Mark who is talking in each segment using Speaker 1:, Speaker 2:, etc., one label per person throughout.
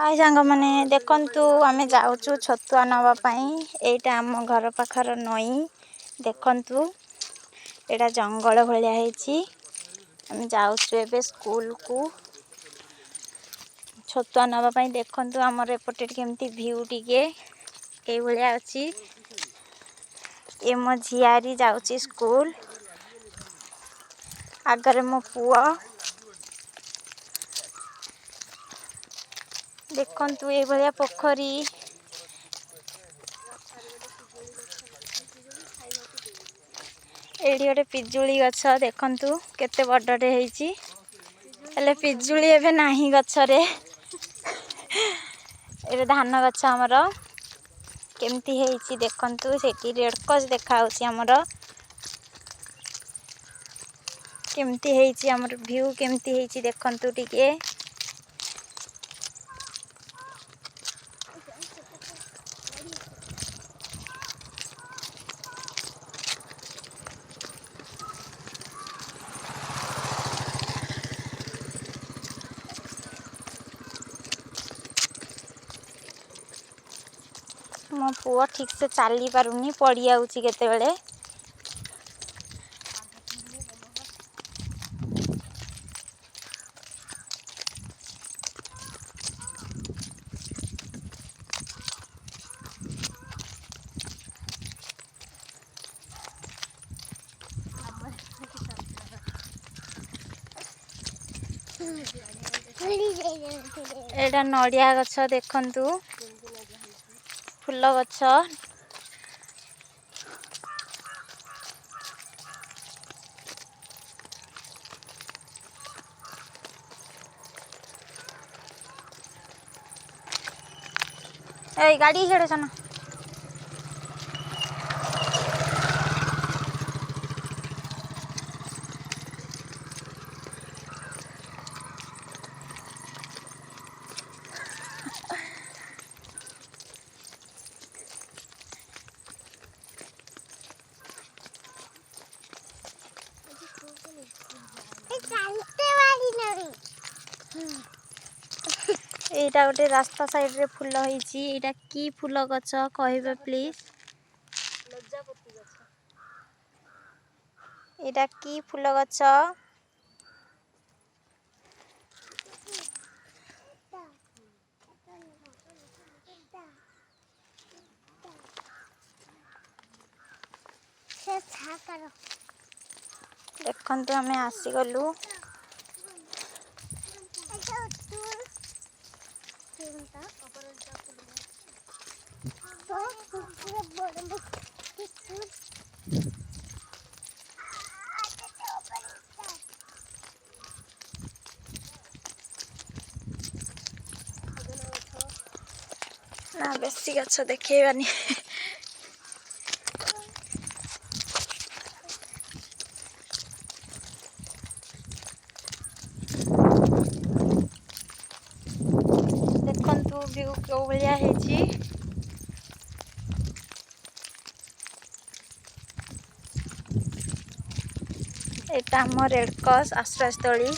Speaker 1: हाय सांग मैंने देखंतु आमे जाऊचु छतुआ नवा पाई। एटा आम घर पाखर नई देखंतु एटा जंगल भलिया हेची। आमे जाऊचु एबे स्कूल को छतुआ नवा पाई। देखंतु हमर एपटे केमती व्यू टिके ए भलिया अछि। ए मो झियारी जाउची स्कूल आगरे मो पुआ देखंतु ए भलिया पोखरी एडी गोटे पिजुली गछ देखंतु केते बडटे हेची। हेले पिजुली एबे नाही गछरे एबे धान गछ हमर केमती हेची देखंतु सेठी रेडकस देखाउची हमर केमती हेची हमर व्यू केमती हेची देखंतु टिके। मो पुआ ठीक से चली पारुनी पड़ी आउची केते बेले। एटा नड़िया गछ देखंतु फूल गछ ए गाड़ी हेड़े सन एटा गोटे रास्ता साइड रे फूल होईची। एटा की फूल गछ कहबे प्लीज। एटा की फूल गछ देखंतु हमें आसी गलु ना बेसी गछ देखेबानी देखंतु व्यू को भलिया हेची। एटा हम रेडक्रॉस आश्रयस्थली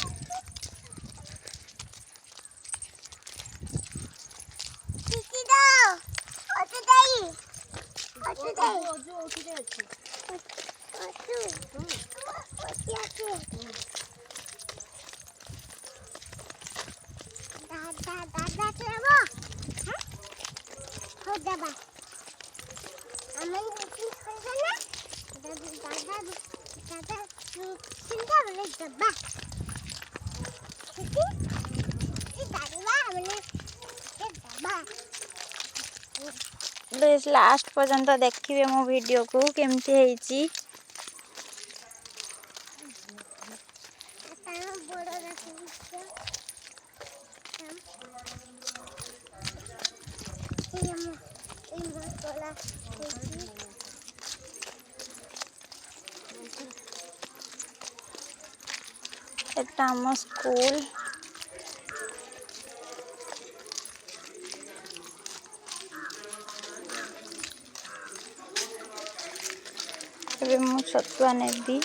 Speaker 1: प्लीज लास्ट पर्यंत देखिए मो वीडियो को केमती हेची। एटा हम स्कूल एबे मु छतुआ नेबी।